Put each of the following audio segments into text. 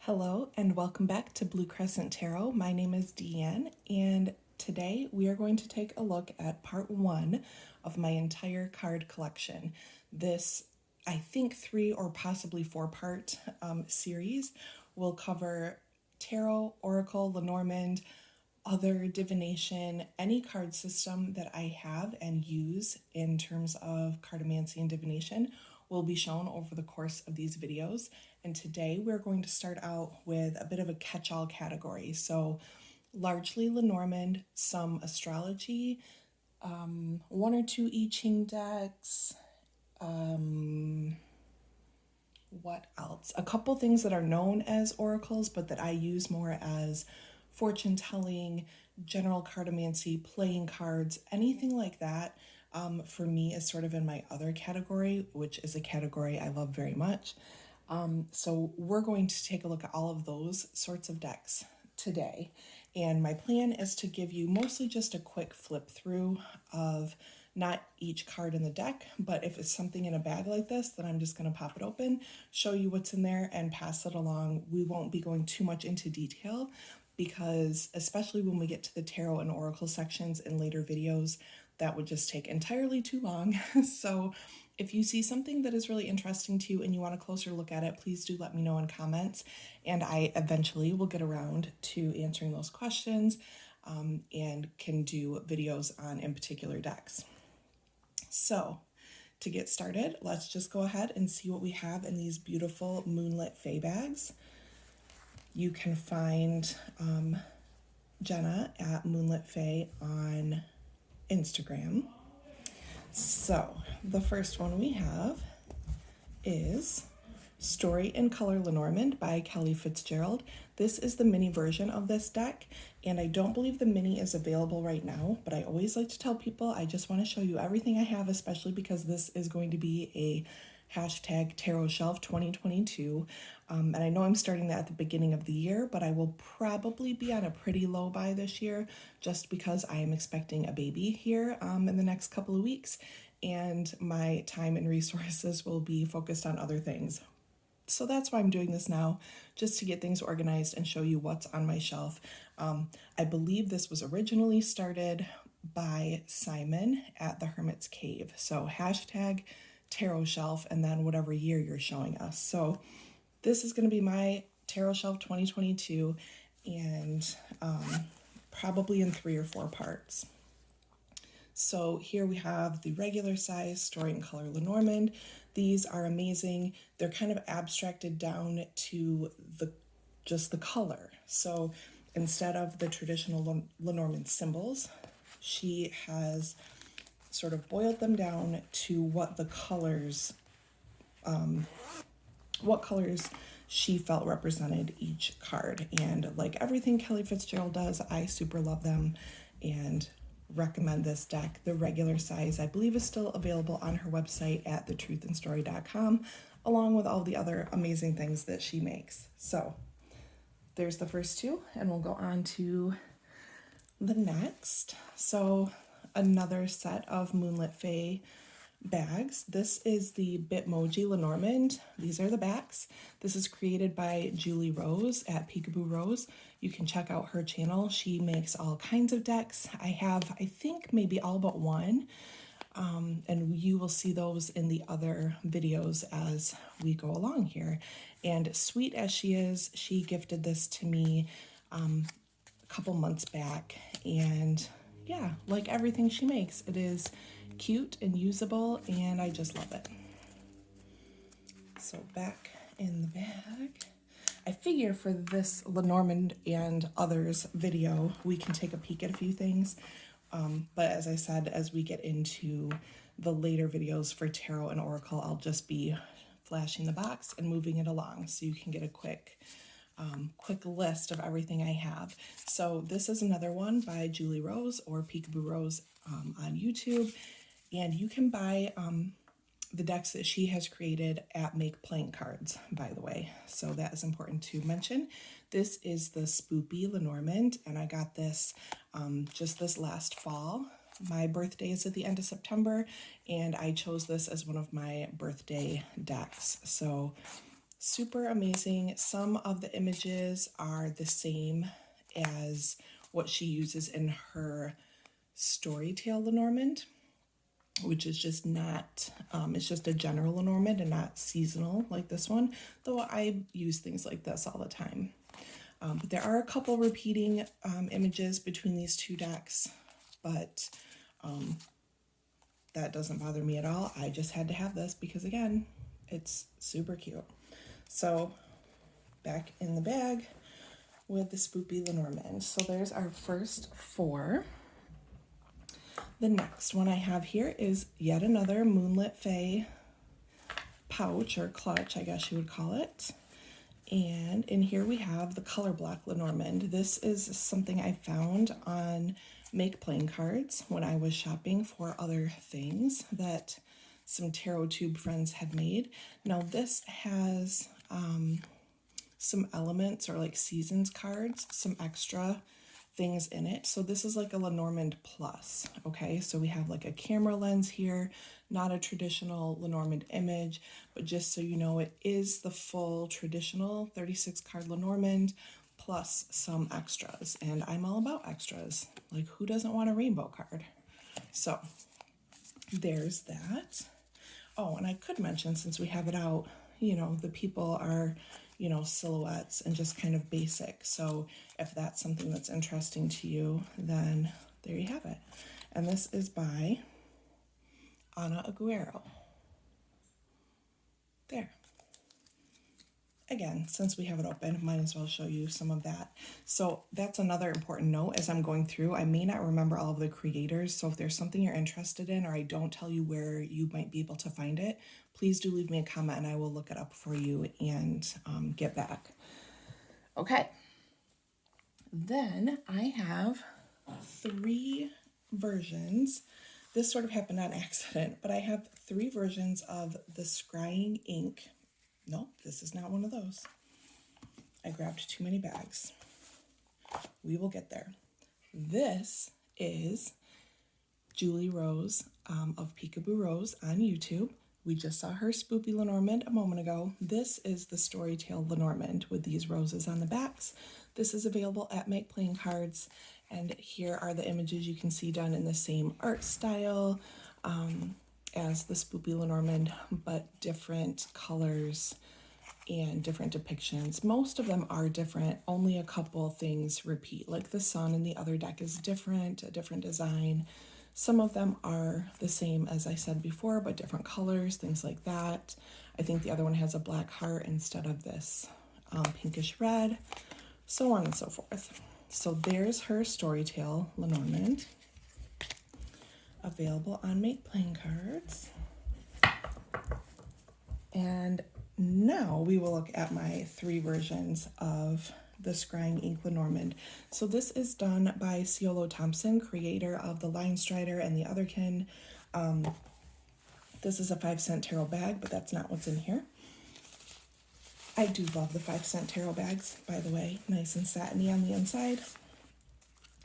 Hello and welcome back to Blue Crescent Tarot. My name is Deanne and today we are going to take a look at part 1 of my entire card collection. This, I think, 3 or possibly 4-part series will cover tarot, oracle, Lenormand, other divination, any card system that I have and use in terms of cartomancy and divination will be shown over the course of these videos. And today we're going to start out with a bit of a catch-all category. So largely Lenormand, some astrology, 1 or 2 I Ching decks, what else? A couple things that are known as oracles, but that I use more as fortune telling, general cartomancy, playing cards, anything like that. For me is sort of in my other category, which is a category I love very much. So we're going to take a look at all of those sorts of decks today. And my plan is to give you mostly just a quick flip through of not each card in the deck, but if it's something in a bag like this, then I'm just going to pop it open, show you what's in there, and pass it along. We won't be going too much into detail because especially when we get to the tarot and oracle sections in later videos, that would just take entirely too long. So if you see something that is really interesting to you and you want a closer look at it, please do let me know in comments, and I eventually will get around to answering those questions and can do videos on in particular decks. So to get started, let's just go ahead and see what we have in these beautiful Moonlit Fae bags. You can find Jenna at Moonlit Fae on Instagram. So the first one we have is Story in Color Lenormand by Kelly Fitzgerald. This is the mini version of this deck, and I don't believe the mini is available right now, but I always like to tell people I just want to show you everything I have, especially because this is going to be a hashtag Tarot Shelf 2022. And I know I'm starting that at the beginning of the year, but I will probably be on a pretty low buy this year just because I am expecting a baby here in the next couple of weeks, and my time and resources will be focused on other things. So that's why I'm doing this now, just to get things organized and show you what's on my shelf. I believe this was originally started by Simon at the Hermit's Cave. So hashtag Tarot Shelf and then whatever year you're showing us. So this is going to be my Tarot Shelf 2022, and probably in 3 or 4 parts. So here we have the regular size Story in Color Lenormand. These are amazing. They're kind of abstracted down to just the color. So instead of the traditional Lenormand symbols, she has sort of boiled them down to what the colors, what colors she felt represented each card. And like everything Kelly Fitzgerald does, I super love them and recommend this deck. The regular size, I believe, is still available on her website at thetruthandstory.com, along with all the other amazing things that she makes. So there's the first 2, and we'll go on to the next. So another set of Moonlit Fae bags. This is the Bitmoji Lenormand. These are the backs. This is created by Julie Rose at Peekaboo Rose. You can check out her channel. She makes all kinds of decks. I have, I think, maybe all but one. And you will see those in the other videos as we go along here. And sweet as she is, she gifted this to me a couple months back. And yeah, like everything she makes, it is cute and usable, and I just love it. So back in the bag, I figure for this Lenormand and others video, we can take a peek at a few things. But as I said, as we get into the later videos for tarot and oracle, I'll just be flashing the box and moving it along so you can get a quick list of everything I have. So this is another one by Julie Rose or Peekaboo Rose on YouTube. And you can buy the decks that she has created at Make Playing Cards, by the way. So that is important to mention. This is the Spoopy Lenormand, and I got this just this last fall. My birthday is at the end of September, and I chose this as one of my birthday decks. So super amazing. Some of the images are the same as what she uses in her Storytale Lenormand, which is just not, it's just a general Lenormand and not seasonal like this one, though I use things like this all the time. But there are a couple repeating images between these two decks, but that doesn't bother me at all. I just had to have this because, again, it's super cute. So back in the bag with the Spoopy Lenormand. So there's our first 4. The next one I have here is yet another Moonlit Fae pouch, or clutch, I guess you would call it. And in here we have the color block Lenormand. This is something I found on Make Playing Cards when I was shopping for other things that some tarot tube friends had made. Now this has some elements or like seasons cards, some extra things in it. So this is like a Lenormand Plus, okay? So we have like a camera lens here, not a traditional Lenormand image, but just so you know, it is the full traditional 36 card Lenormand plus some extras. And I'm all about extras. Like, who doesn't want a rainbow card? So there's that. Oh, and I could mention, since we have it out, you know, the people are, you know, silhouettes and just kind of basic. So if that's something that's interesting to you, then there you have it. And this is by Ana Aguero. There. Again, since we have it open, might as well show you some of that. So that's another important note as I'm going through. I may not remember all of the creators, so if there's something you're interested in or I don't tell you where you might be able to find it, please do leave me a comment and I will look it up for you and get back. Okay. Then I have 3 versions. This sort of happened on accident, but I have 3 versions of the Scrying Ink. Nope, this is not one of those. I grabbed too many bags. We will get there. This is Julie Rose of Peekaboo Rose on YouTube. We just saw her Spoopy Lenormand a moment ago. This is the Storytale Lenormand with these roses on the backs. This is available at Make Playing Cards, and here are the images you can see done in the same art style as the Spoopy Lenormand, but different colors and different depictions. Most of them are different, only a couple things repeat, like the sun in the other deck is different, a different design. Some of them are the same as I said before, but different colors, things like that. I think the other one has a black heart instead of this pinkish red, so on and so forth. So there's her Storytale Lenormand, available on Make Playing Cards. And now we will look at my 3 versions of the Scrying Ink Lenormand. So this is done by Ciolo Thompson, creator of the Lion Strider and the Otherkin. This is a 5-cent tarot bag, but that's not what's in here. I do love the 5-cent tarot bags, by the way, nice and satiny on the inside.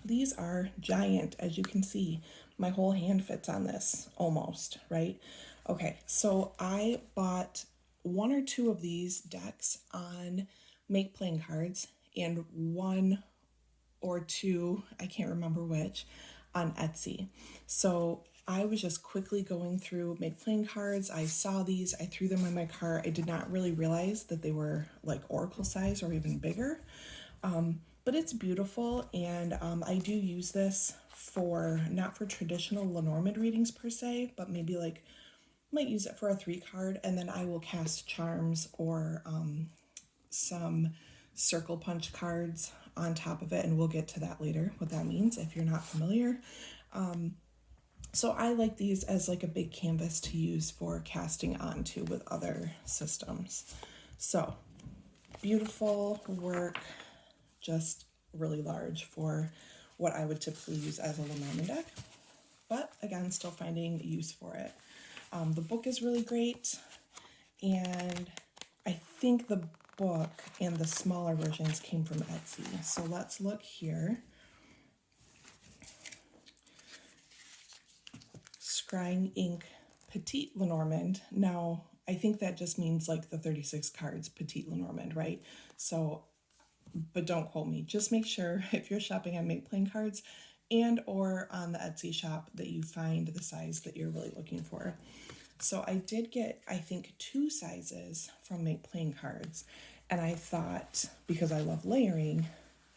These are giant, as you can see. My whole hand fits on this, almost, right? Okay, so I bought 1 or 2 of these decks on Make Playing Cards and 1 or 2, I can't remember which, on Etsy. So I was just quickly going through Make Playing Cards. I saw these, I threw them in my cart. I did not really realize that they were like oracle size or even bigger. But it's beautiful, and I do use this for, not for traditional Lenormand readings per se, but maybe like, might use it for a 3 card, and then I will cast charms or some circle punch cards on top of it, and we'll get to that later, what that means if you're not familiar. So I like these as like a big canvas to use for casting onto with other systems. So beautiful work, just really large for what I would typically use as a Lenormand deck, but again, still finding use for it. The book is really great, and I think the book and the smaller versions came from Etsy. So let's look here. Scrying Ink Petite Lenormand. Now, I think that just means like the 36 cards, Petite Lenormand, right? So, but don't quote me. Just make sure if you're shopping on Make Playing Cards and or on the Etsy shop that you find the size that you're really looking for. So I did get, I think, 2 sizes from Make Playing Cards. And I thought, because I love layering,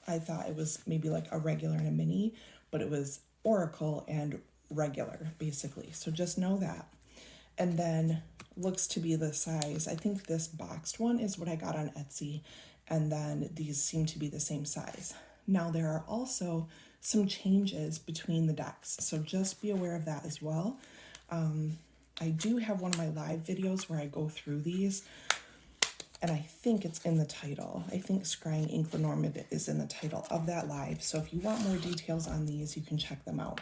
I thought it was maybe like a regular and a mini, but it was Oracle and regular, basically. So just know that. And then looks to be the size. I think this boxed one is what I got on Etsy. And then these seem to be the same size. Now there are also some changes between the decks. So just be aware of that as well. I do have one of my live videos where I go through these, and I think it's in the title. I think Scrying Ink Lenormand is in the title of that live. So if you want more details on these, you can check them out.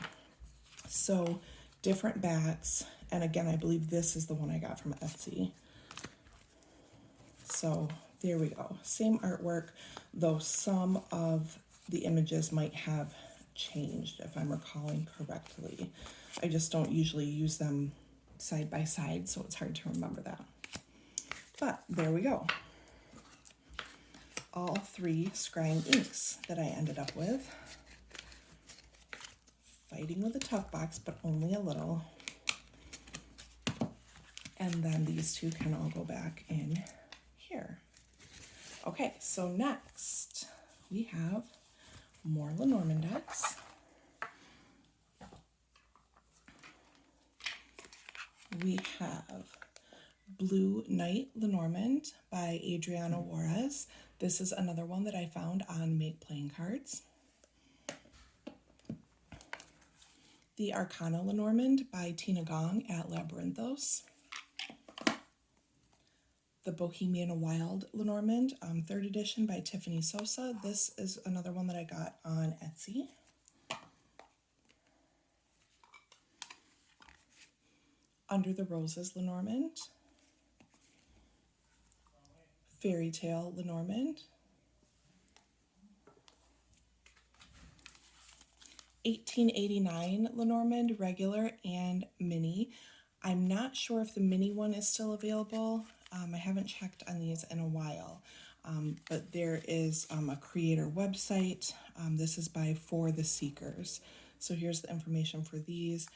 So different backs, and again, I believe this is the one I got from Etsy. So there we go. Same artwork, though some of the images might have changed, if I'm recalling correctly. I just don't usually use them side by side, so it's hard to remember that. But there we go. All 3 Scrying Inks that I ended up with. Fighting with a tough box, but only a little. And then these 2 can all go back in here. Okay, so next we have more Lenormand decks. We have Blue Knight Lenormand by Adriana Juarez. This is another one that I found on Make Playing Cards. The Arcana Lenormand by Tina Gong at Labyrinthos. The Bohemian Wild Lenormand, 3rd edition by Tiffany Sosa. This is another one that I got on Etsy. Under the Roses Lenormand. Fairy Tale Lenormand. 1889 Lenormand, regular and mini. I'm not sure if the mini one is still available. I haven't checked on these in a while, but there is a creator website. This is by For the Seekers. So here's the information for these.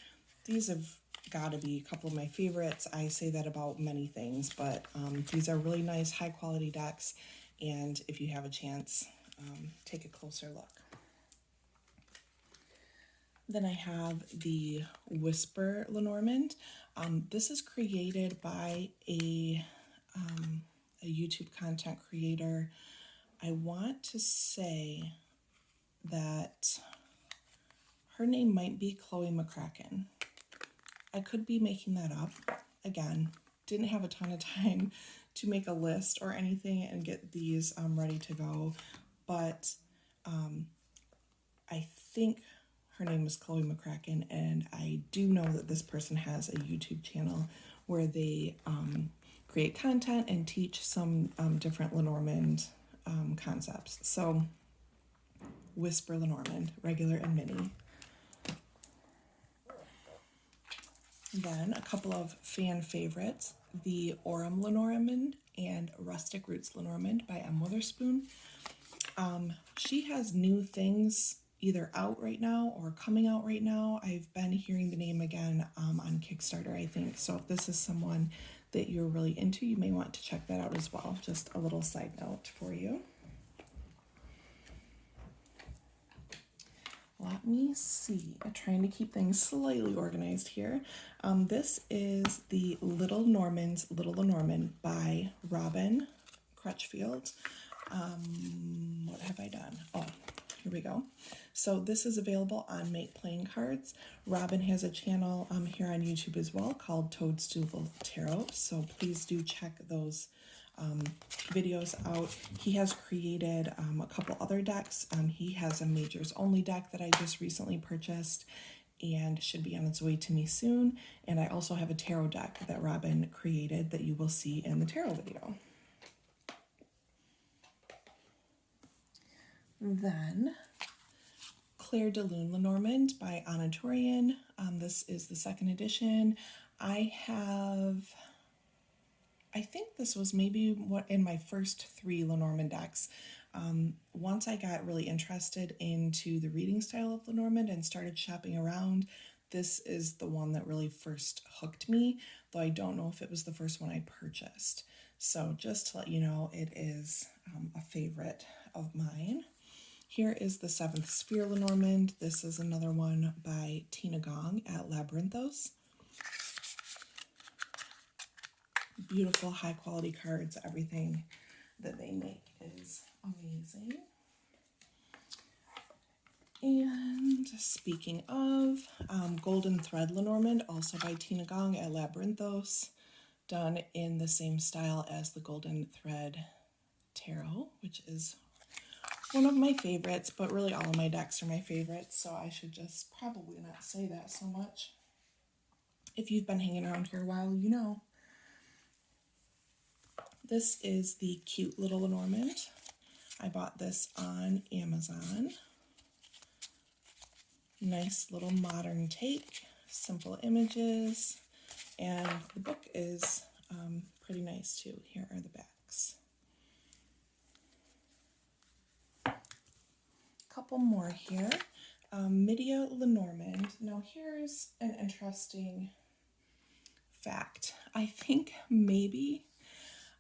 These have got to be a couple of my favorites. I say that about many things, but these are really nice, high quality decks. And if you have a chance, take a closer look. Then I have the Whisper Lenormand. This is created by a YouTube content creator. I want to say that her name might be Chloe McCracken. I could be making that up. Again, didn't have a ton of time to make a list or anything and get these ready to go, but I think her name is Chloe McCracken, and I do know that this person has a YouTube channel where they create content and teach some different Lenormand concepts. So, Whisper Lenormand, regular and mini. Then a couple of fan favorites, the Aurum Lenormand and Rustic Roots Lenormand by M. Witherspoon. She has new things either out right now or coming out right now. I've been hearing the name again on Kickstarter, I think. So if this is someone that you're really into, you may want to check that out as well. Just a little side note for you. Let me see. I'm trying to keep things slightly organized here. This is the Little Lenormand by Robin Crutchfield. What have I done? Oh, here we go. So this is available on Make Playing Cards. Robin has a channel here on YouTube as well called Toadstool Tarot. So please do check those videos out. He has created a couple other decks. He has a Majors Only deck that I just recently purchased and should be on its way to me soon. And I also have a tarot deck that Robin created that you will see in the tarot video. Then Claire de Lune Lenormand by Anna Torian. This is the 2nd edition. I have I think this was maybe what in my first 3 Lenormand decks. Once I got really interested into the reading style of Lenormand and started shopping around, this is the one that really first hooked me, though I don't know if it was the first one I purchased. So just to let you know, it is a favorite of mine. Here is the 7th Sphere Lenormand. This is another one by Tina Gong at Labyrinthos. Beautiful, high quality cards. Everything that they make is amazing. And speaking of, Golden Thread Lenormand, also by Tina Gong at Labyrinthos, done in the same style as the Golden Thread Tarot, which is one of my favorites, but really all of my decks are my favorites, so I should just probably not say that so much. If you've been hanging around here a while, you know. This is the cute little Lenormand. I bought this on Amazon. Nice little modern take, simple images, and the book is pretty nice too. Here are the backs. Couple more here. Media Lenormand. Now here's an interesting fact. I think maybe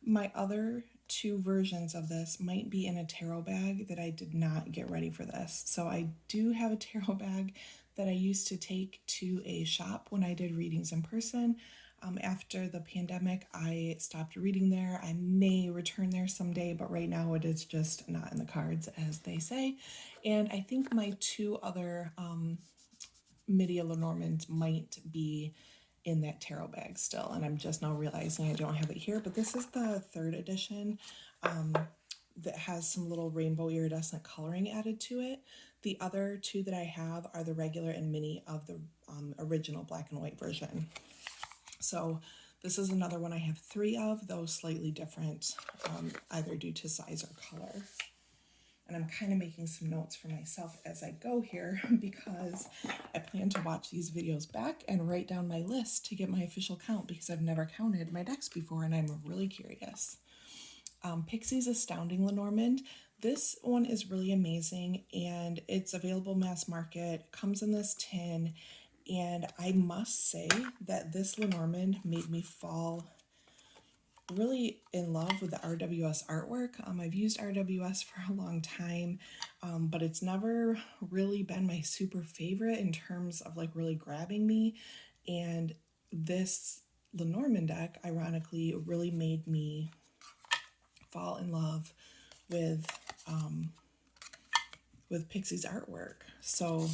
my other 2 versions of this might be in a tarot bag that I did not get ready for this. So I do have a tarot bag that I used to take to a shop when I did readings in person. After the pandemic, I stopped reading there. I may return there someday, but right now it is just not in the cards, as they say. And I think my 2 other Media Lenormands might be in that tarot bag still, and I'm just now realizing I don't have it here, but this is the 3rd edition that has some little rainbow iridescent coloring added to it. The other 2 that I have are the regular and mini of the original black and white version. So this is another one I have 3 of, though slightly different, either due to size or color. And I'm kind of making some notes for myself as I go here because I plan to watch these videos back and write down my list to get my official count because I've never counted my decks before and I'm really curious. Pixie's Astounding Lenormand. This one is really amazing and it's available mass market, comes in this tin, and I must say that this Lenormand made me fall really in love with the RWS artwork. I've used RWS for a long time, but it's never really been my super favorite in terms of like really grabbing me. And this Lenormand deck, ironically, really made me fall in love with Pixie's artwork. So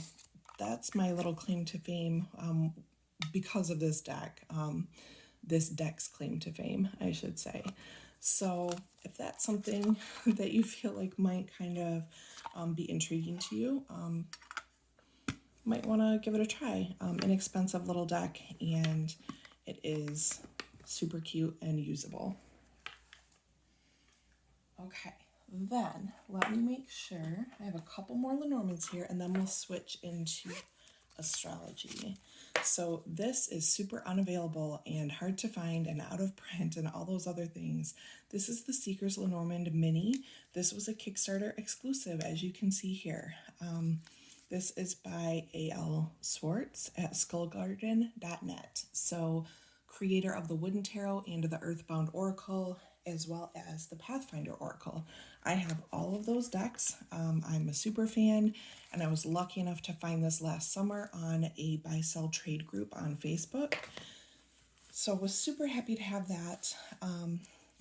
that's my little claim to fame because of this deck. This deck's claim to fame, I should say. So if that's something that you feel like might kind of be intriguing to you, might want to give it a try. Inexpensive little deck, and it is super cute and usable. Okay, then let me make sure I have a couple more Lenormands here, and then we'll switch into Astrology. So this is super unavailable and hard to find and out of print and all those other things. This is the Seekers Lenormand Mini. This was a Kickstarter exclusive, as you can see here. This is by A.L. Swartz at skullgarden.net. So creator of the Wooden Tarot and the Earthbound Oracle, as well as the Pathfinder Oracle. I have all of those decks. I'm a super fan, and I was lucky enough to find this last summer on a buy-sell trade group on Facebook. So I was super happy to have that.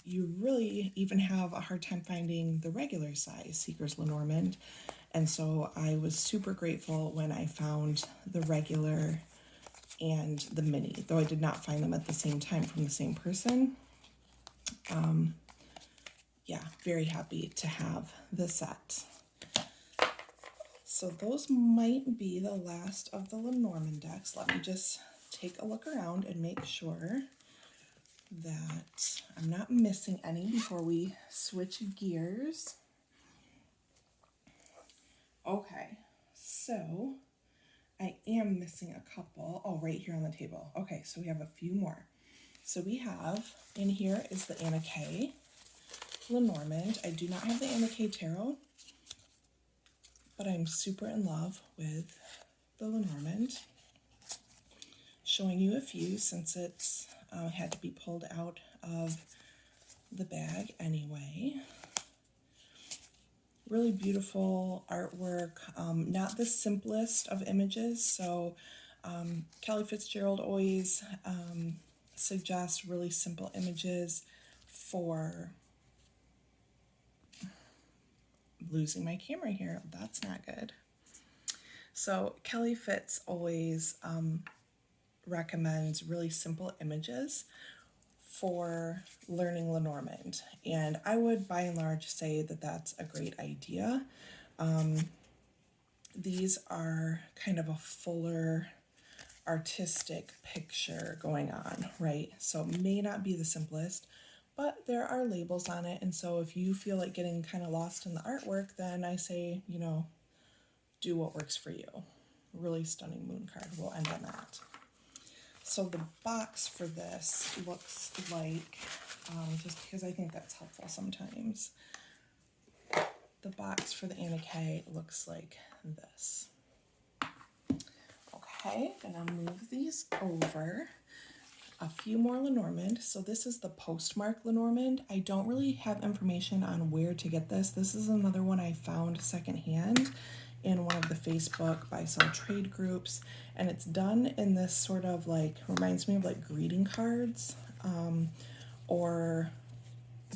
You really even have a hard time finding the regular size Seekers Lenormand, and so I was super grateful when I found the regular and the mini, though I did not find them at the same time from the same person. Yeah, very happy to have the set. So those might be the last of the Lenormand decks. Let me just take a look around and make sure that I'm not missing any before we switch gears. Okay, so I am missing a couple. Oh, right here on the table. Okay, so we have a few more. So we have, in here is the Anna K Lenormand. I do not have the Anna K Tarot, but I'm super in love with the Lenormand. Showing you a few since it's had to be pulled out of the bag anyway. Really beautiful artwork, not the simplest of images. So Kelly Fitzgerald always suggests really simple images for, losing my camera here, that's not good. So Kelly Fitz always recommends really simple images for learning Lenormand, and I would by and large say that that's a great idea. These are kind of a fuller artistic picture going on, right? So it may not be the simplest, but there are labels on it, and so if you feel like getting kind of lost in the artwork, then I say, you know, do what works for you. Really stunning moon card. We'll end on that. So the box for this looks like, just because I think that's helpful sometimes, the box for the Anna K looks like this. Okay, gonna move these over. A few more Lenormand. So this is the Postmark Lenormand. I don't really have information on where to get this. This is another one I found secondhand in one of the Facebook by some trade groups, and it's done in this sort of like, reminds me of like greeting cards, or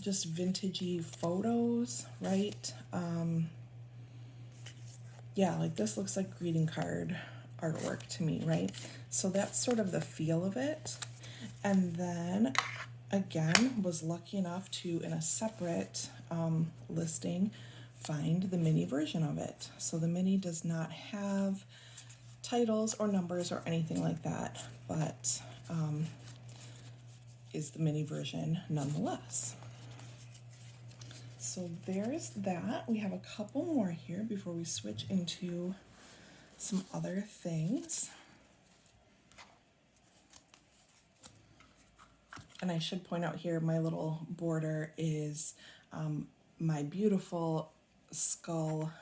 just vintagey photos, right? Yeah, like this looks like greeting card artwork to me, right? So that's sort of the feel of it. And then again, was lucky enough to, in a separate listing, find the mini version of it. So the mini does not have titles or numbers or anything like that, but is the mini version nonetheless. So there's that. We have a couple more here before we switch into some other things. And I should point out here, my little border is my beautiful skull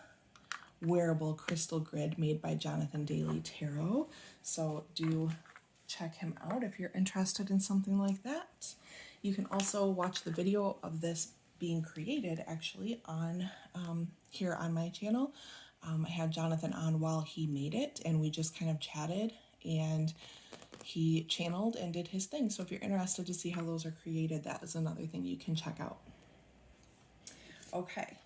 wearable crystal grid made by Jonathan Daly Tarot. So do check him out if you're interested in something like that. You can also watch the video of this being created actually on here on my channel. I had Jonathan on while he made it, and we just kind of chatted, and he channeled and did his thing. So if you're interested to see how those are created, that is another thing you can check out. Okay,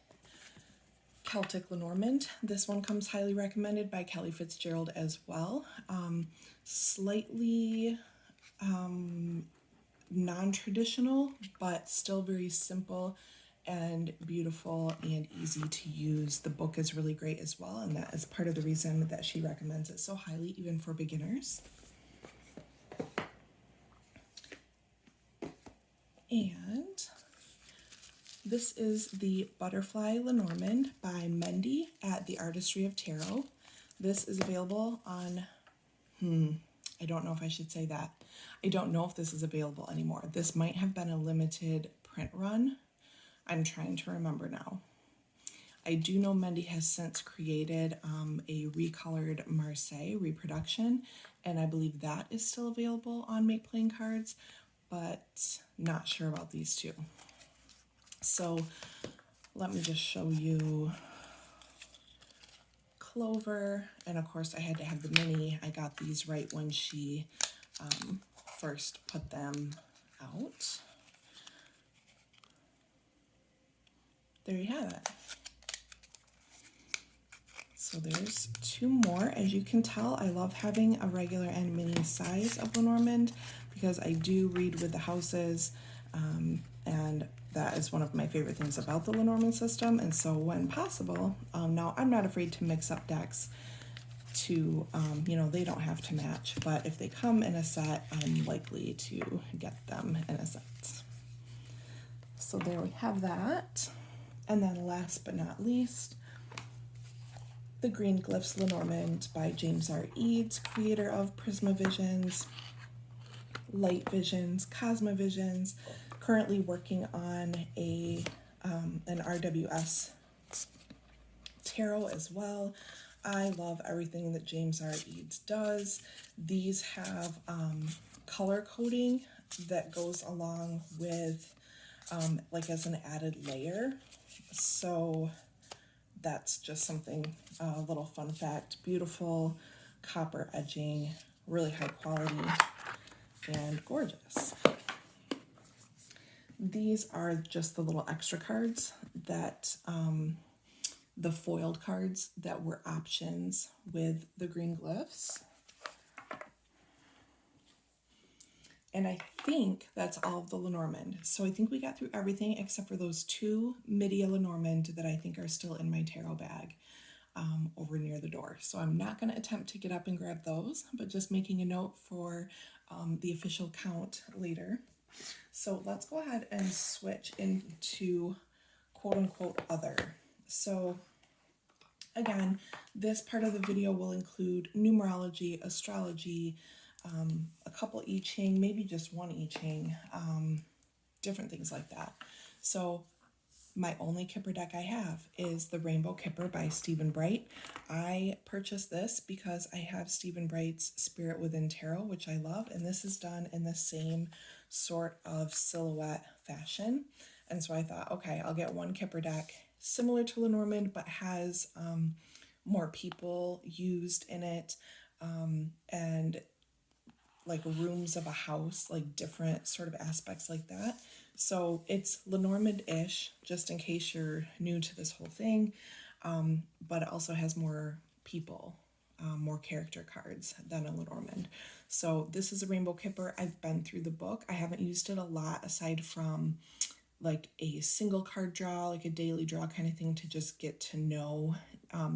Celtic Lenormand. This one comes highly recommended by Kelly Fitzgerald as well. Slightly non-traditional, but still very simple and beautiful and easy to use. The book is really great as well, and that is part of the reason that she recommends it so highly, even for beginners. And this is the Butterfly Lenormand by Mendy at the Artistry of Tarot. This is available on, I don't know if I should say that. I don't know if this is available anymore. This might have been a limited print run. I'm trying to remember now. I do know Mendy has since created a recolored Marseille reproduction, and I believe that is still available on Make Playing Cards, but not sure about these two. So let me just show you Clover, and of course I had to have the mini. I got these right when she first put them out. There you have it. So there's two more. As you can tell, I love having a regular and mini size of Lenormand because I do read with the houses, and that is one of my favorite things about the Lenormand system. And so when possible, now I'm not afraid to mix up decks to, you know, they don't have to match, but if they come in a set, I'm likely to get them in a set. So there we have that. And then last but not least, the Green Glyphs Lenormand by James R. Eads, creator of Prisma Visions. light visions, cosmovisions. Currently working on an RWS tarot as well. I love everything that James R. Eads does. These have color coding that goes along with like as an added layer. So that's just something, a little fun fact. Beautiful copper edging, really high quality and gorgeous. These are just the little extra cards that the foiled cards that were options with the green glyphs. And I think that's all of the Lenormand. So I think we got through everything except for those 2 Media Lenormand that I think are still in my tarot bag over near the door. So I'm not going to attempt to get up and grab those, but just making a note for the official count later. So let's go ahead and switch into quote unquote other. So again, this part of the video will include numerology, astrology, a couple I Ching, maybe just one I Ching, different things like that. So my only Kipper deck I have is the Rainbow Kipper by Stephen Bright. I purchased this because I have Stephen Bright's Spirit Within Tarot, which I love, and this is done in the same sort of silhouette fashion. And so I thought, okay, I'll get one Kipper deck similar to Lenormand, but has more people used in it, and like rooms of a house, like different sort of aspects like that. So it's Lenormand-ish, just in case you're new to this whole thing, but it also has more people, more character cards than a Lenormand. So this is a Rainbow Kipper. I've been through the book. I haven't used it a lot aside from like a single card draw, like a daily draw kind of thing to just get to know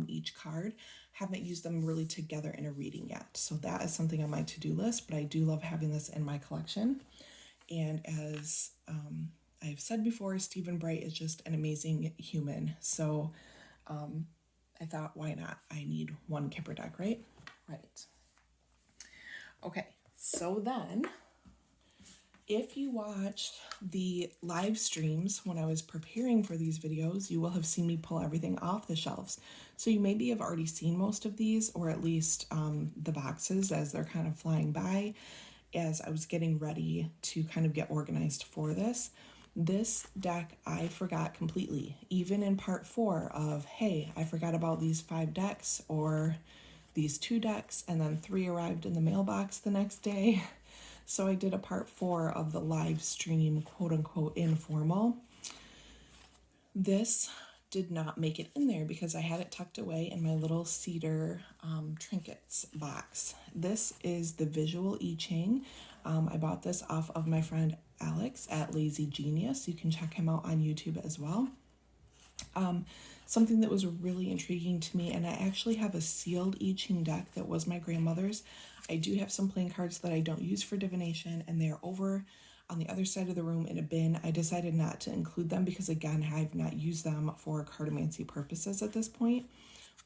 each card. Haven't used them really together in a reading yet. So that is something on my to-do list, but I do love having this in my collection. And as I've said before, Stephen Bright is just an amazing human. So I thought, why not? I need one Kipper deck, right? Right. Okay, so then if you watched the live streams when I was preparing for these videos, you will have seen me pull everything off the shelves. So you maybe have already seen most of these, or at least the boxes as they're kind of flying by as I was getting ready to kind of get organized for this. This deck I forgot completely, even in part 4 of, hey, I forgot about these 5 decks or these 2 decks, and then 3 arrived in the mailbox the next day. So I did a part 4 of the live stream, quote unquote, informal. This did not make it in there because I had it tucked away in my little cedar trinkets box. This is the Visual I Ching. I bought this off of my friend Alex at Lazy Genius. You can check him out on YouTube as well. Something that was really intriguing to me, and I actually have a sealed I Ching deck that was my grandmother's. I do have some playing cards that I don't use for divination, and they're over on the other side of the room in a bin. I decided not to include them because, again, I've not used them for cartomancy purposes at this point.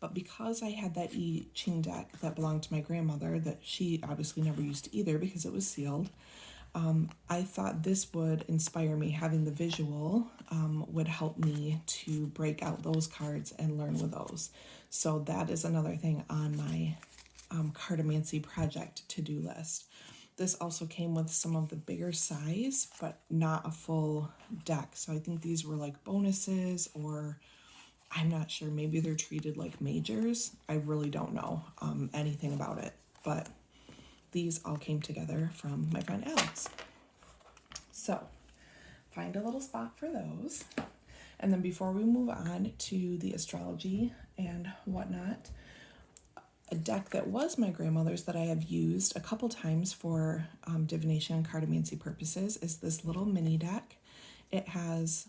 But because I had that I Ching deck that belonged to my grandmother that she obviously never used either because it was sealed, I thought this would inspire me. Having the visual would help me to break out those cards and learn with those. So that is another thing on my cartomancy project to-do list. This also came with some of the bigger size, but not a full deck. So I think these were like bonuses, or I'm not sure. Maybe they're treated like majors. I really don't know anything about it, but these all came together from my friend Alex. So find a little spot for those. And then before we move on to the astrology and whatnot, a deck that was my grandmother's that I have used a couple times for divination and cartomancy purposes is this little mini deck. It has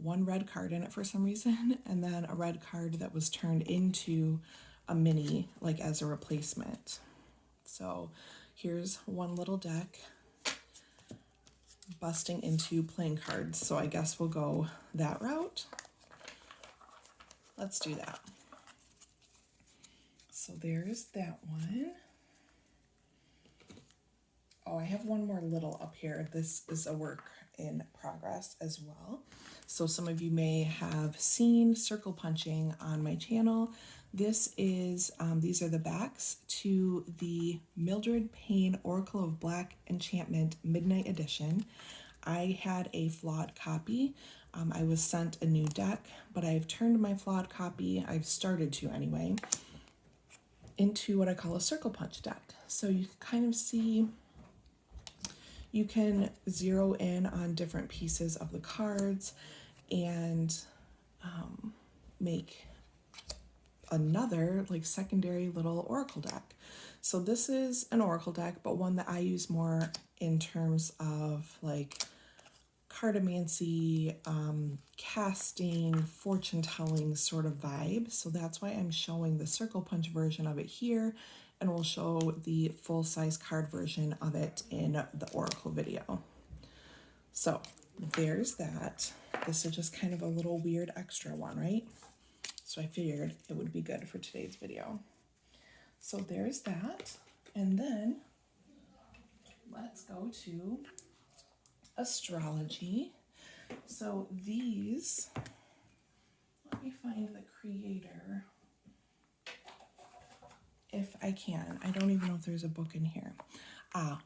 one red card in it for some reason, and then a red card that was turned into a mini, like as a replacement. So here's one little deck busting into playing cards. So I guess we'll go that route. Let's do that. So there's that one. Oh, I have one more little up here. This is a work in progress as well. So some of you may have seen circle punching on my channel. This is, these are the backs to the Mildred Payne Oracle of Black Enchantment Midnight Edition. I had a flawed copy. I was sent a new deck, but I've turned my flawed copy, I've started to anyway, into what I call a circle punch deck. So you can kind of see, you can zero in on different pieces of the cards and make another like secondary little oracle deck. So this is an oracle deck, but one that I use more in terms of like cartomancy, casting, fortune telling sort of vibe. So that's why I'm showing the circle punch version of it here, and we'll show the full size card version of it in the oracle video. So there's that. This is just kind of a little weird extra one, right? So I figured it would be good for today's video. So there's that. And then let's go to astrology. So these, let me find the creator if I can. I don't even know if there's a book in here.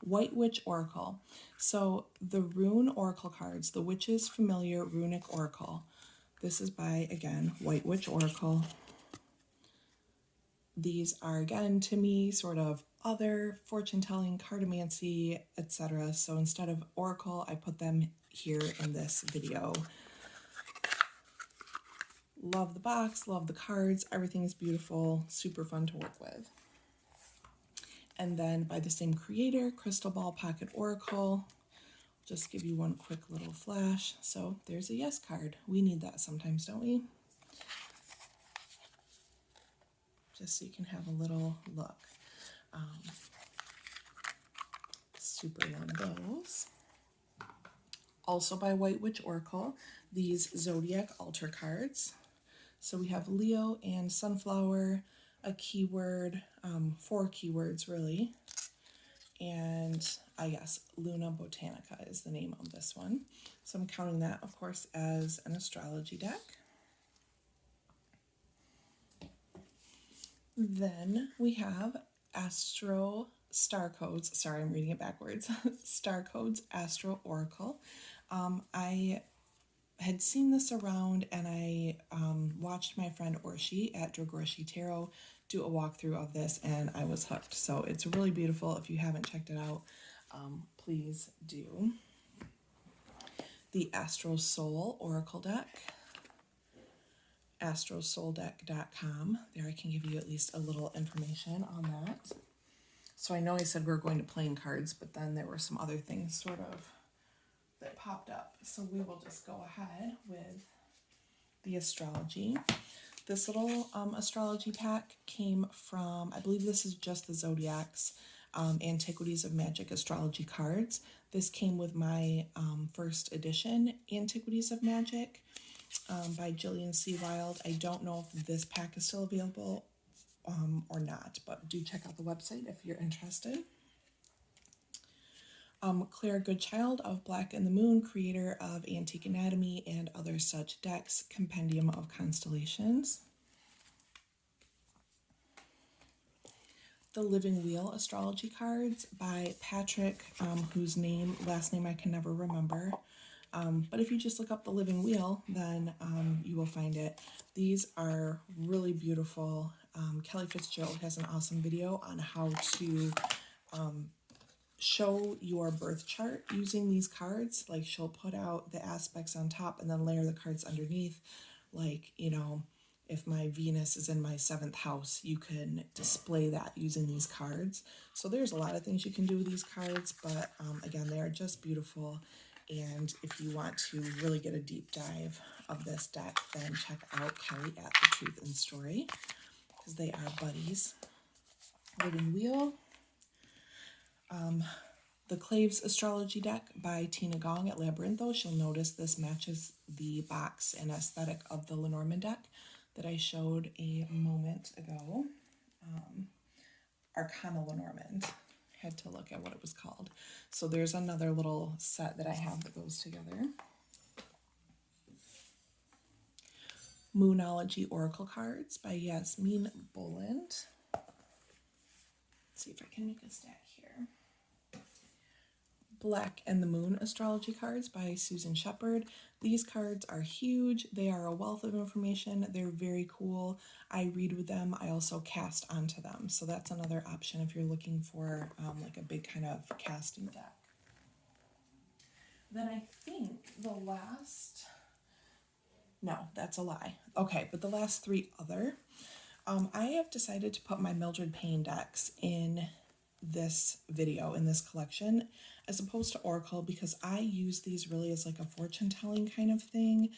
White Witch Oracle. So the rune oracle cards, the Witch's Familiar Runic Oracle. This is by, again, White Witch Oracle. These are, again, to me, sort of other fortune-telling, cartomancy, etc. So instead of oracle, I put them here in this video. Love the box, love the cards. Everything is beautiful, super fun to work with. And then by the same creator, Crystal Ball Pocket Oracle. Just give you one quick little flash. So there's a yes card. We need that sometimes, don't we? Just so you can have a little look. Super love those. Also by White Witch Oracle, these Zodiac Altar cards. So we have Leo and Sunflower, a keyword, 4 keywords really. And I guess Luna Botanica is the name of this one. So I'm counting that, of course, as an astrology deck. Then we have Star Codes. Sorry, I'm reading it backwards. Star Codes Astro Oracle. I had seen this around, and I watched my friend Orshi at Dragorshi Tarot do a walkthrough of this, and I was hooked. So it's really beautiful. If you haven't checked it out, please do. The Astro Soul Oracle deck, astrosouldeck.com. There I can give you at least a little information on that. So I know I said we were going to playing cards, but then there were some other things sort of that popped up. So we will just go ahead with the astrology. This little astrology pack came from, I believe this is just the Zodiacs, Antiquities of Magic astrology cards. This came with my first edition Antiquities of Magic by Jillian C. Wild. I don't know if this pack is still available or not, but do check out the website if you're interested. Claire Goodchild of Black and the Moon, creator of Antique Anatomy and other such decks, Compendium of Constellations. The Living Wheel astrology cards by Patrick, whose last name I can never remember. But if you just look up the Living Wheel, then you will find it. These are really beautiful. Kelly Fitzgerald has an awesome video on how to show your birth chart using these cards. Like, she'll put out the aspects on top and then layer the cards underneath. Like, you know, if my Venus is in my 7th house, you can display that using these cards. So there's a lot of things you can do with these cards, but again, they are just beautiful. And if you want to really get a deep dive of this deck, then check out Kelly at The Truth and Story, because they are buddies. Living Wheel. The Claves astrology deck by Tina Gong at Labyrinthos. You'll notice this matches the box and aesthetic of the Lenormand deck that I showed a moment ago. Arcana Lenormand. had to look at what it was called. So there's another little set that I have that goes together. Moonology Oracle Cards by Yasmin Boland. Let's see if I can make a stack here. Black and the Moon Astrology Cards by Susan Shepard. These cards are huge. They are a wealth of information. They're very cool. I read with them. I also cast onto them. So that's another option if you're looking for like a big kind of casting deck. Then I think the last... No, that's a lie. Okay, but the last three other. I have decided to put my Mildred Payne decks in this video, in this collection, as opposed to Oracle, because I use these really as like a fortune telling kind of thing,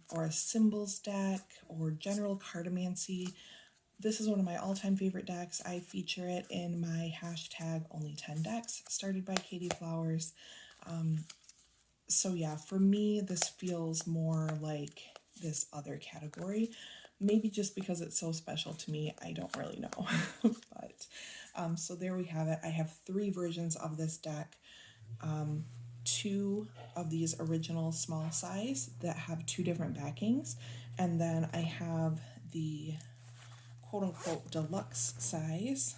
or a symbols deck, or general cartomancy. This is one of my all-time favorite decks. I feature it in my hashtag only 10 decks, started by Katie Flowers. So yeah, for me, this feels more like this other category. Maybe just because it's so special to me, I don't really know. But so there we have it. I have 3 versions of this deck. 2 of these original small size that have 2 different backings. And then I have the quote-unquote deluxe size.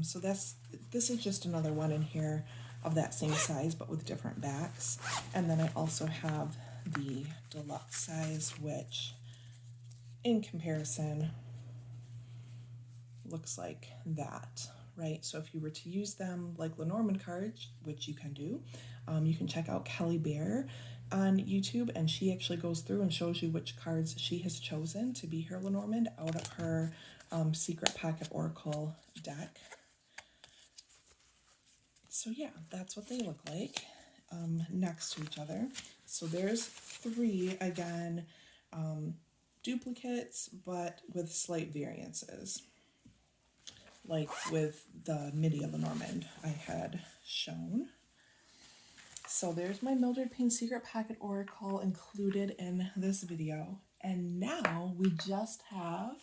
So this is just another one in here of that same size but with different backs. And then I also have the deluxe size, which in comparison looks like that, right? So if you were to use them like Lenormand cards, which you can do, you can check out Kelly Bear on YouTube, and she actually goes through and shows you which cards she has chosen to be her Lenormand out of her Secret Pocket Oracle deck. So yeah, that's what they look like next to each other. So there's 3, again, duplicates, but with slight variances, like with the Midia Lenormand I had shown. So there's my Mildred Payne Secret Pocket Oracle included in this video. And now we just have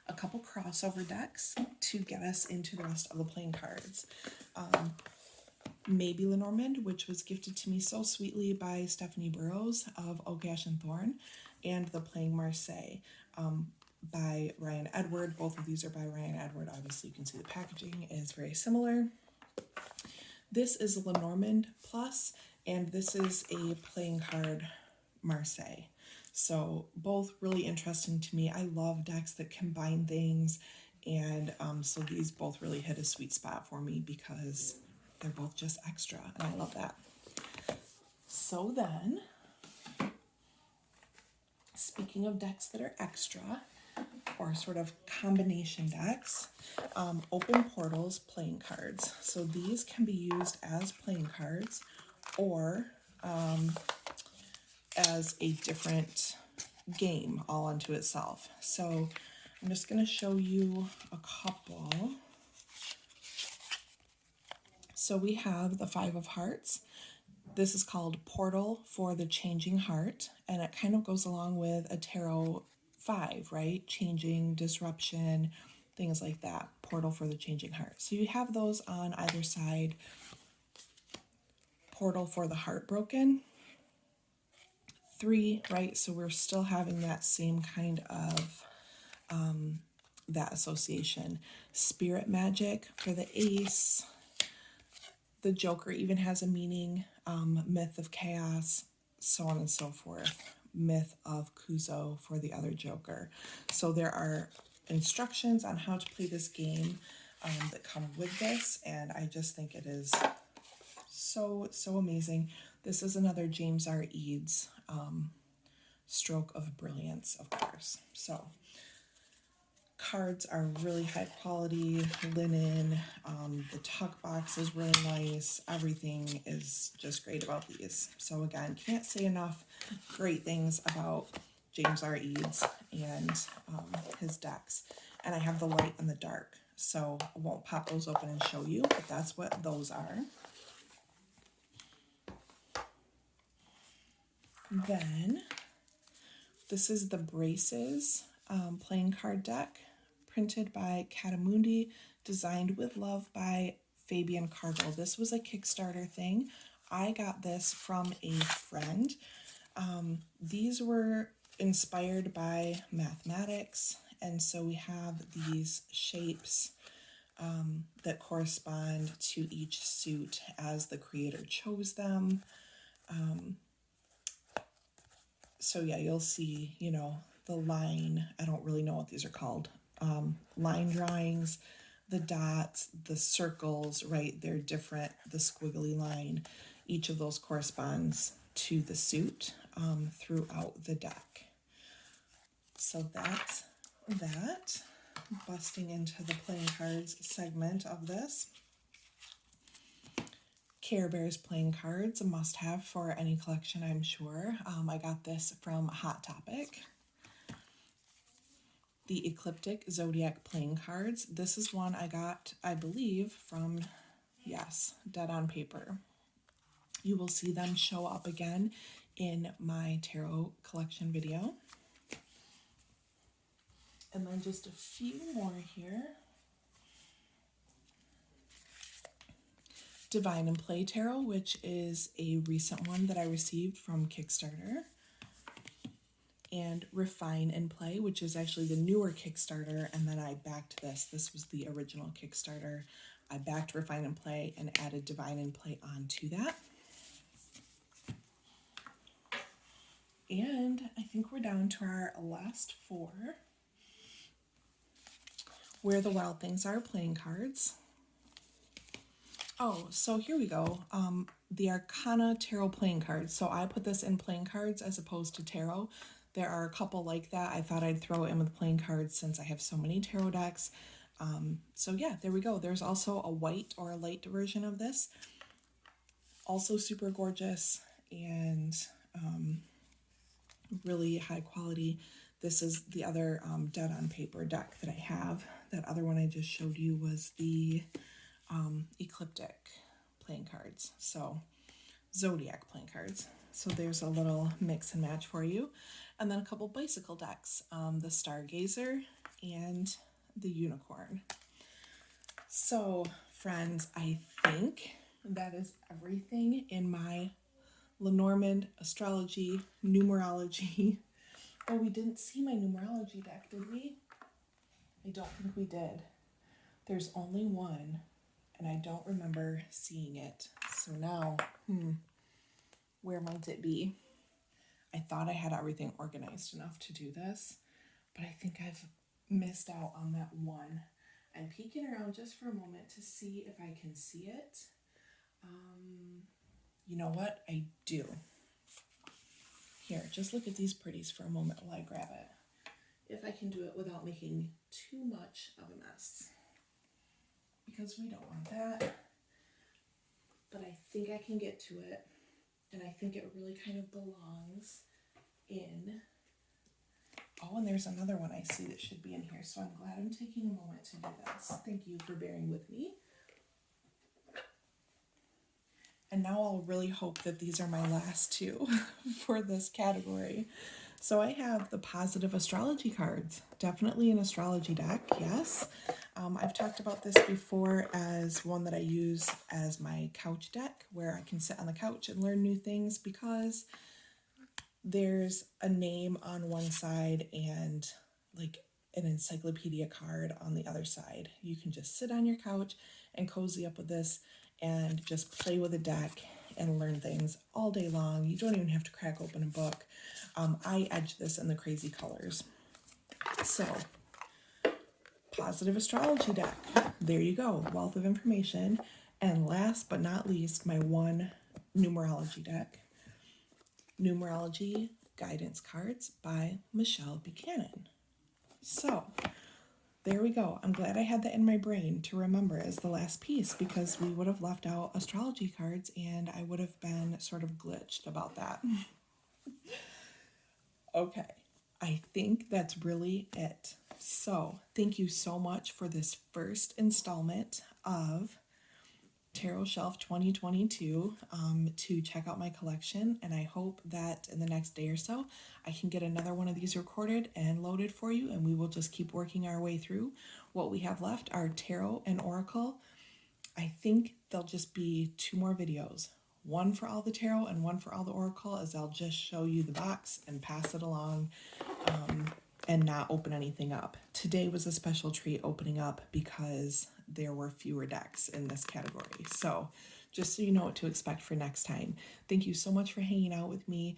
a couple crossover decks to get us into the rest of the playing cards. Maybe Lenormand, which was gifted to me so sweetly by Stephanie Burrows of Oak Ash and Thorn, and The Playing Marseille by Ryan Edward. Both of these are by Ryan Edward. Obviously, you can see the packaging is very similar. This is Lenormand Plus, and this is a playing card Marseille. So both really interesting to me. I love decks that combine things, and so these both really hit a sweet spot for me because they're both just extra, and I love that. So then, speaking of decks that are extra, or sort of combination decks, Open Portals playing cards. So these can be used as playing cards or as a different game all unto itself. So I'm just going to show you a couple. So we have the 5 of Hearts. This is called Portal for the Changing Heart, and it kind of goes along with a Tarot 5, right? Changing, disruption, things like that. Portal for the Changing Heart. So you have those on either side. Portal for the Heartbroken. 3, right? So we're still having that same kind of that association. Spirit Magic for the Ace. The Joker even has a meaning. Myth of Chaos, so on and so forth. Myth of Kuzo for the other Joker. So there are instructions on how to play this game that come with this, and I just think it is so amazing. This is another James R. Eads stroke of brilliance, of course. So cards are really high quality, linen, the tuck box is really nice, everything is just great about these. So again, can't say enough great things about James R. Eads and his decks. And I have the light and the dark, so I won't pop those open and show you, but that's what those are. Then this is the Braces playing card deck, printed by Catamundi, designed with love by Fabian Cargill. This was a Kickstarter thing. I got this from a friend. These were inspired by mathematics, and so we have these shapes that correspond to each suit as the creator chose them. So yeah, you'll see, you know, the line, I don't really know what these are called, line drawings, the dots, the circles, right? They're different, the squiggly line, each of those corresponds to the suit throughout the deck. So that's that. Busting into the playing cards segment of this. Care Bears playing cards, a must-have for any collection, I'm sure. I got this from Hot Topic. The Ecliptic Zodiac playing cards. This is one I got, I believe, from, yes, Dead on Paper. You will see them show up again in my tarot collection video. And then just a few more here. Divine and Play Tarot, which is a recent one that I received from Kickstarter. And Refine and Play, which is actually the newer Kickstarter, and then I backed this. This was the original Kickstarter. I backed Refine and Play and added Divine and Play onto that. And I think we're down to our last four. Where the Wild Things Are playing cards. Oh, so here we go. The Arcana tarot playing cards. So I put this in playing cards as opposed to tarot. There are a couple like that. I thought I'd throw it in with playing cards since I have so many tarot decks. So yeah, there we go. There's also a white or a light version of this. Also super gorgeous and really high quality. This is the other Dead on Paper deck that I have. That other one I just showed you was the Ecliptic playing cards. So Zodiac playing cards. So there's a little mix and match for you. And then a couple bicycle decks, the Stargazer and the Unicorn. So friends, I think that is everything in my Lenormand Astrology, Numerology. Oh, we didn't see my Numerology deck, did we? I don't think we did. There's only one, and I don't remember seeing it. So now, where might it be? I thought I had everything organized enough to do this, but I think I've missed out on that one. I'm peeking around just for a moment to see if I can see it. You know what? I do. Here, just look at these pretties for a moment while I grab it. If I can do it without making too much of a mess. Because we don't want that. But I think I can get to it. And I think it really kind of belongs in. Oh, and there's another one I see that should be in here. So I'm glad I'm taking a moment to do this. Thank you for bearing with me. And now I'll really hope that these are my last two for this category. So I have the Positive Astrology cards. Definitely an astrology deck, yes. I've talked about this before as one that I use as my couch deck, where I can sit on the couch and learn new things because there's a name on one side and like an encyclopedia card on the other side. You can just sit on your couch and cozy up with this and just play with a deck and learn things all day long. You don't even have to crack open a book. I edge this in the crazy colors. So, Positive Astrology deck. There you go. Wealth of information. And last but not least, my one numerology deck. Numerology Guidance Cards by Michelle Buchanan. So, there we go. I'm glad I had that in my brain to remember as the last piece because we would have left out astrology cards and I would have been sort of glitched about that. Okay, I think that's really it. So, thank you so much for this first installment of Tarot Shelf 2022 to check out my collection, and I hope that in the next day or so I can get another one of these recorded and loaded for you, and we will just keep working our way through what we have left, our tarot and oracle I think there'll just be 2 more videos. One for all the tarot and one for all the oracle, as I'll just show you the box and pass it along and not open anything up. Today was a special treat opening up because there were fewer decks in this category. So just so you know what to expect for next time. Thank you so much for hanging out with me.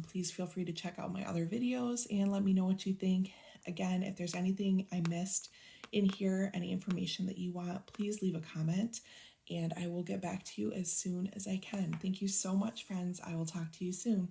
Please feel free to check out my other videos and let me know what you think. Again, if there's anything I missed in here, any information that you want, please leave a comment and I will get back to you as soon as I can. Thank you so much, friends. I will talk to you soon.